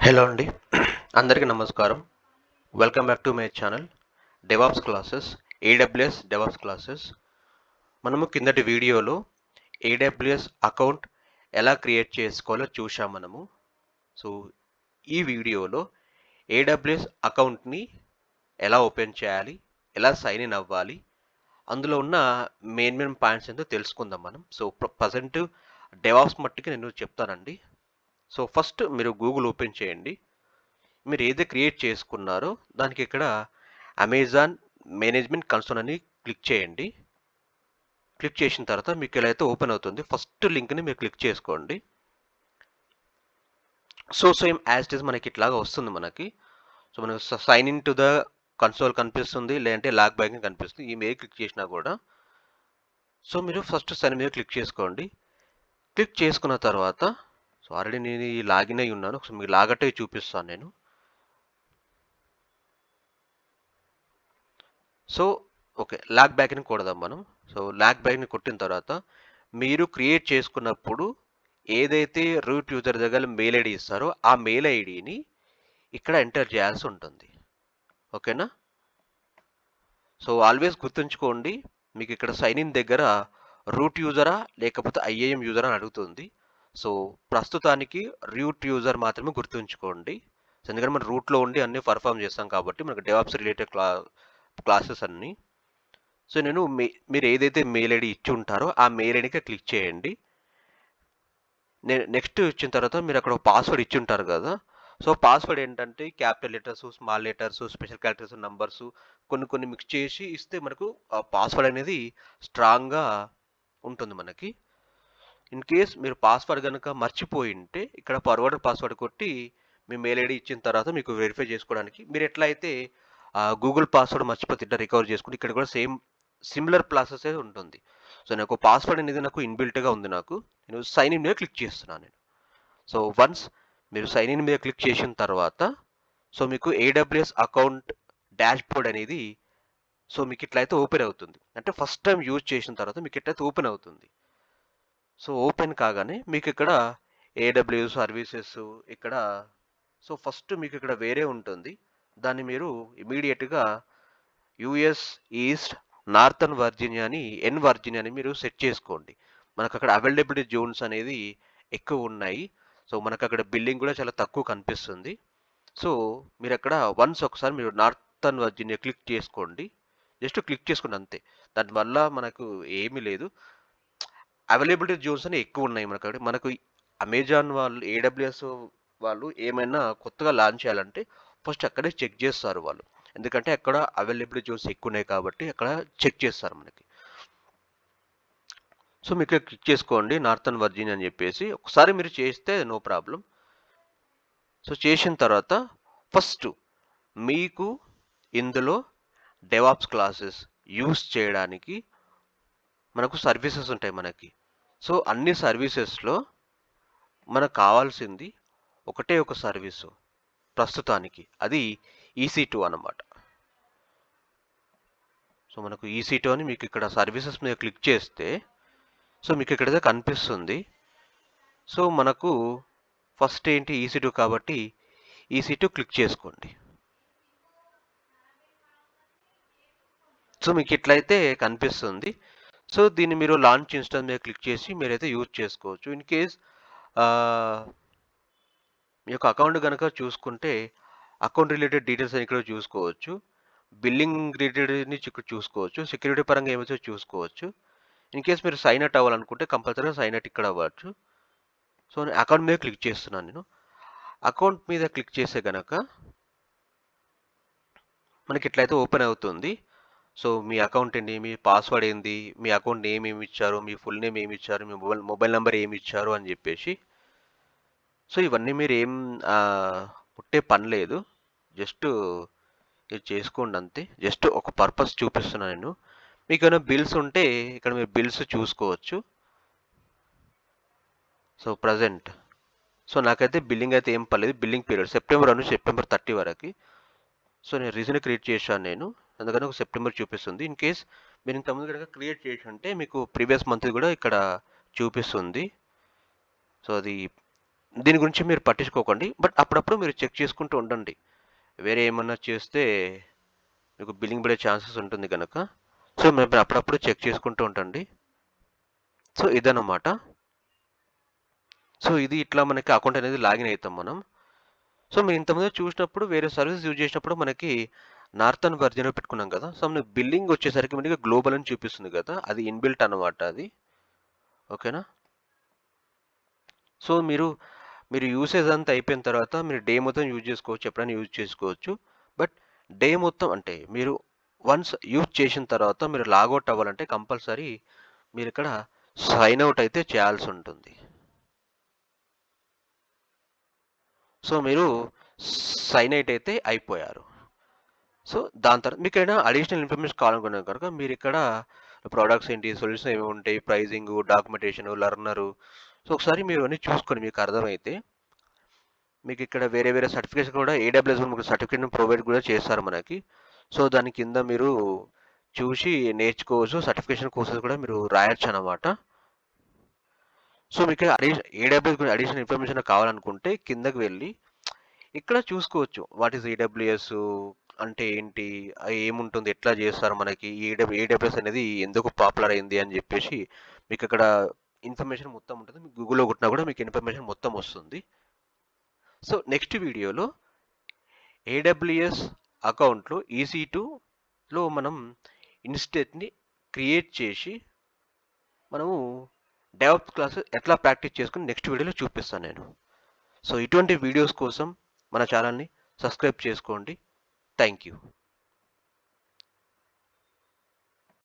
Hello అండి. అందరికీ నమస్కారం. Welcome back to my channel DevOps classes, AWS DevOps classes. మనము కిందటి వీడియోలో AWS అకౌంట్ ఎలా క్రియేట్ చేసుకోవాలో చూసాం మనము. సో ఈ వీడియోలో AWS అకౌంట్ని ఎలా ఓపెన్ చేయాలి, ఎలా సైన్ ఇన్ అవ్వాలి, అందులో ఉన్న మెయిన్ పాయింట్స్ ఏంటో తెలుసుకుందాం మనం. సో ప్రజెంట్ డెవాప్స్ మట్టుకి నేను చెప్తానండి. సో ఫస్ట్ మీరు గూగుల్ ఓపెన్ చేయండి. మీరు ఏదైతే క్రియేట్ చేసుకున్నారో దానికి ఇక్కడ అమెజాన్ మేనేజ్మెంట్ కన్సోల్ అని క్లిక్ చేయండి. క్లిక్ చేసిన తర్వాత మీకు ఇలా అయితే ఓపెన్ అవుతుంది. ఫస్ట్ లింక్ని మీరు క్లిక్ చేసుకోండి. So same as it is మనకి ఇట్లాగా వస్తుంది మనకి. సో మనకు sign in to the console కనిపిస్తుంది, లేదంటే లాగ్ బ్యాకింగ్ కనిపిస్తుంది. ఈ మీద క్లిక్ చేసినా కూడా సో మీరు ఫస్ట్ సైన్ మీద క్లిక్ చేసుకోండి. క్లిక్ చేసుకున్న తర్వాత సో ఆల్రెడీ నేను లాగిన్ అయి ఉన్నాను. ఒకసారి మీకు లాగట్టే చూపిస్తాను నేను. సో ఓకే, లాగ్ బ్యాక్ని కొడదాం మనం. సో లాగ్ బ్యాక్ని కొట్టిన తర్వాత మీరు క్రియేట్ చేసుకున్నప్పుడు ఏదైతే రూట్ యూజర్ దగ్గర మెయిల్ ఐడి ఇస్తారో ఆ మెయిల్ ఐడిని ఇక్కడ ఎంటర్ చేయాల్సి ఉంటుంది. ఓకేనా? సో ఆల్వేస్ గుర్తుంచుకోండి, మీకు ఇక్కడ సైన్ ఇన్ దగ్గర రూట్ యూజరా లేకపోతే IAM యూజర్ అని అడుగుతుంది. సో ప్రస్తుతానికి రూట్ యూజర్ మాత్రమే గుర్తుంచుకోండి. ఎందుకంటే మనం రూట్లో ఉండి అన్ని పర్ఫామ్ చేస్తాం కాబట్టి మనకు డెవాప్స్ రిలేటెడ్ క్లాసెస్ అన్నీ. సో నేను మీరు ఏదైతే మెయిల్ ఐడి ఇచ్చి ఉంటారో ఆ మెయిల్ ఐడికి క్లిక్ చేయండి. నెక్స్ట్ ఇచ్చిన తర్వాత మీరు అక్కడ పాస్వర్డ్ ఇచ్చి ఉంటారు కదా. సో పాస్వర్డ్ ఏంటంటే capital letters, small letters, special characters, numbers కొన్ని మిక్స్ చేసి ఇస్తే మనకు ఆ పాస్వర్డ్ అనేది స్ట్రాంగ్గా ఉంటుంది మనకి. ఇన్ కేస్ మీరు పాస్వర్డ్ కనుక మర్చిపోయి ఉంటే ఇక్కడ ఫార్వర్డ్ పాస్వర్డ్ కొట్టి మీ మెయిల్ ఐడి ఇచ్చిన తర్వాత మీకు వెరిఫై చేసుకోవడానికి మీరు ఎట్లా అయితే గూగుల్ పాస్వర్డ్ మర్చిపోతే ఇట్లా రికవర్ చేసుకుంటే ఇక్కడ కూడా సేమ్ సిమిలర్ ప్రాసెస్ ఉంటుంది. సో నాకు పాస్వర్డ్ అనేది నాకు ఇన్బిల్ట్గా ఉంది. నేను సైన్ ఇన్ మీద క్లిక్ చేస్తున్నాను నేను. సో వన్స్ మీరు సైన్ ఇన్ మీద క్లిక్ చేసిన తర్వాత సో మీకు AWS అకౌంట్ డాష్ బోర్డ్ అనేది సో మీకు ఇట్లయితే ఓపెన్ అవుతుంది. అంటే ఫస్ట్ టైం యూజ్ చేసిన తర్వాత మీకు ఇట్లయితే ఓపెన్ అవుతుంది. సో ఓపెన్ కాగానే మీకు ఇక్కడ AWS సర్వీసెస్ ఇక్కడ సో ఫస్ట్ మీకు ఇక్కడ వేరే ఉంటుంది. దాన్ని మీరు ఇమీడియట్గా US ఈస్ట్ నార్థన్ వర్జీనియా అని వర్జీనియా అని మీరు సెట్ చేసుకోండి. మనకు అక్కడ అవైలబిలిటీ జోన్స్ అనేది ఎక్కువ ఉన్నాయి. సో మనకు అక్కడ బిల్లింగ్ కూడా చాలా తక్కువ కనిపిస్తుంది. సో మీరు అక్కడ ఒకసారి మీరు నార్థన్ వర్జీనియా క్లిక్ చేసుకోండి. జస్ట్ క్లిక్ చేసుకోండి అంతే. దానివల్ల మనకు ఏమీ లేదు. అవైలబిలిటీ జోన్స్ అని ఎక్కువ ఉన్నాయి మనకు అమెజాన్ వాళ్ళు, AWS వాళ్ళు ఏమైనా కొత్తగా లాంచ్ చేయాలంటే ఫస్ట్ అక్కడే చెక్ చేస్తారు వాళ్ళు. ఎందుకంటే అక్కడ అవైలబిలిటీ జోన్స్ ఎక్కువ ఉన్నాయి కాబట్టి అక్కడ చెక్ చేస్తారు మనకి. సో మీకు క్లిక్ చేసుకోండి నార్థన్ వర్జీనియా అని చెప్పేసి. ఒకసారి మీరు చేస్తే నో ప్రాబ్లం. సో చేసిన తర్వాత ఫస్ట్ మీకు ఇందులో డెవాప్స్ క్లాసెస్ యూస్ చేయడానికి మనకు సర్వీసెస్ ఉంటాయి మనకి. సో అన్ని సర్వీసెస్లో మనకు కావాల్సింది ఒకటే ఒక సర్వీసు ప్రస్తుతానికి, అది EC2 అన్నమాట. సో మనకు EC2 అని మీకు ఇక్కడ సర్వీసెస్ మీద క్లిక్ చేస్తే సో మీకు ఇక్కడైతే కనిపిస్తుంది. సో మనకు ఫస్ట్ ఏంటి EC2 కాబట్టి EC2 క్లిక్ చేసుకోండి. సో మీకు ఇట్లయితే కనిపిస్తుంది. సో దీన్ని మీరు లాంచ్ ఇన్స్టాల్ మీద క్లిక్ చేసి మీరైతే యూజ్ చేసుకోవచ్చు. ఇన్ కేస్ మీ యొక్క అకౌంట్ కనుక చూసుకుంటే అకౌంట్ రిలేటెడ్ డీటెయిల్స్ అని ఇక్కడ చూసుకోవచ్చు. బిల్లింగ్ రిలేటెడ్ ఇక్కడ చూసుకోవచ్చు. సెక్యూరిటీ పరంగా ఏమైతే చూసుకోవచ్చు. ఇన్ కేస్ మీరు సైన్ అవుట్ అవ్వాలనుకుంటే కంపల్సరీగా సైన్ అవుట్ ఇక్కడ అవ్వచ్చు. సో నేను అకౌంట్ మీద క్లిక్ చేస్తున్నాను. నేను అకౌంట్ మీద క్లిక్ చేస్తే కనుక మనకి ఇట్లయితే ఓపెన్ అవుతుంది. సో మీ అకౌంట్ ఏంటి, మీ పాస్వర్డ్ ఏంది, మీ అకౌంట్ నేమ్ ఏమి ఇచ్చారు, మీ ఫుల్ నేమ్ ఏమి ఇచ్చారు, మీ మొబైల్ నెంబర్ ఏమి ఇచ్చారు అని చెప్పేసి. సో ఇవన్నీ మీరు ఏం పుట్టే పని లేదు. జస్ట్ ఇది చేసుకోండి అంతే. జస్ట్ ఒక పర్పస్ చూపిస్తున్నాను నేను. మీకు ఏమైనా బిల్స్ ఉంటే ఇక్కడ మీరు బిల్స్ చూసుకోవచ్చు. సో ప్రజెంట్ సో నాకైతే బిల్లింగ్ అయితే ఏం పర్లేదు. బిల్లింగ్ పీరియడ్ సెప్టెంబర్ నుంచి సెప్టెంబర్ 30 వరకు. సో నేను రీజన్ క్రియేట్ చేశాను నేను, అందుకని ఒక సెప్టెంబర్ చూపిస్తుంది. ఇన్ కేస్ మీరు ఇంతకుముందు కనుక క్రియేట్ చేసి ఉంటే మీకు ప్రీవియస్ మంత్ కూడా ఇక్కడ చూపిస్తుంది. సో అది దీని గురించి మీరు పట్టించుకోకండి. బట్ అప్పుడప్పుడు మీరు చెక్ చేసుకుంటూ ఉండండి. వేరే ఏమన్నా చేస్తే మీకు బిల్లింగ్ పడే ఛాన్సెస్ ఉంటుంది కనుక సో మీరు అప్పుడప్పుడు చెక్ చేసుకుంటూ ఉండండి. సో ఇదన్నమాట. సో ఇది ఇట్లా మనకి అకౌంట్ అనేది లాగిన్ అవుతాం మనం. సో మీరు ఇంతకుముందు చూసినప్పుడు వేరే సర్వీస్ యూజ్ చేసినప్పుడు మనకి నార్థన్ వర్జన్ పెట్టుకున్నాం కదా. సో మన బిల్లింగ్ వచ్చేసరికి మనకి గ్లోబల్ అని చూపిస్తుంది కదా, అది ఇన్బిల్ట్ అన్నమాట అది. ఓకేనా. సో మీరు మీరు యూసేజ్ అంతా అయిపోయిన తర్వాత మీరు డే మొత్తం యూజ్ చేసుకోవచ్చు, ఎప్పుడైనా యూజ్ చేసుకోవచ్చు. బట్ డే మొత్తం అంటే మీరు వన్స్ యూజ్ చేసిన తర్వాత మీరు లాగౌట్ అవ్వాలంటే కంపల్సరీ మీరు ఇక్కడ సైన్ అవుట్ అయితే చేయాల్సి ఉంటుంది. సో మీరు సైన్ అవుట్ అయితే అయిపోయారు. సో దాని తర్వాత మీకు ఏదైనా అడిషనల్ ఇన్ఫర్మేషన్ కావాలనుకున్నా కనుక మీరు ఇక్కడ ప్రోడక్ట్స్ ఏంటి, సొల్యూషన్ ఏమి ఉంటాయి, ప్రైజింగ్, డాక్యుమెంటేషన్, లర్నరు. సో ఒకసారి మీరు అన్నీ చూసుకొని మీకు అర్థమైతే మీకు ఇక్కడ వేరే వేరే సర్టిఫికేట్స్ కూడా AWS మనకు సర్టిఫికేట్ ప్రొవైడ్ కూడా చేస్తారు మనకి. సో దాని కింద మీరు చూసి నేర్చుకోవచ్చు, సర్టిఫికేషన్ కోర్సెస్ కూడా మీరు రాయొచ్చు అనమాట. సో మీకు AWS గురించి అడిషనల్ ఇన్ఫర్మేషన్ కావాలనుకుంటే కిందకి వెళ్ళి ఇక్కడ చూసుకోవచ్చు. వాట్ ఈస్ AWS అంటే ఏంటి, ఏముంటుంది, ఎట్లా చేస్తారు, మనకి AWS అనేది ఎందుకు పాపులర్ అయింది అని చెప్పేసి మీకు అక్కడ ఇన్ఫర్మేషన్ మొత్తం ఉంటుంది. మీకు గూగుల్లో కొట్టినా కూడా మీకు ఇన్ఫర్మేషన్ మొత్తం వస్తుంది. సో నెక్స్ట్ వీడియోలో AWS అకౌంట్లో EC2లో మనం ఇన్స్టెంట్ని క్రియేట్ చేసి మనము డెవలప్ క్లాస్ ఎట్లా ప్రాక్టీస్ చేసుకుని నెక్స్ట్ వీడియోలో చూపిస్తాను నేను. సో ఇటువంటి వీడియోస్ కోసం మన ఛానల్ని సబ్స్క్రైబ్ చేసుకోండి. Thank you.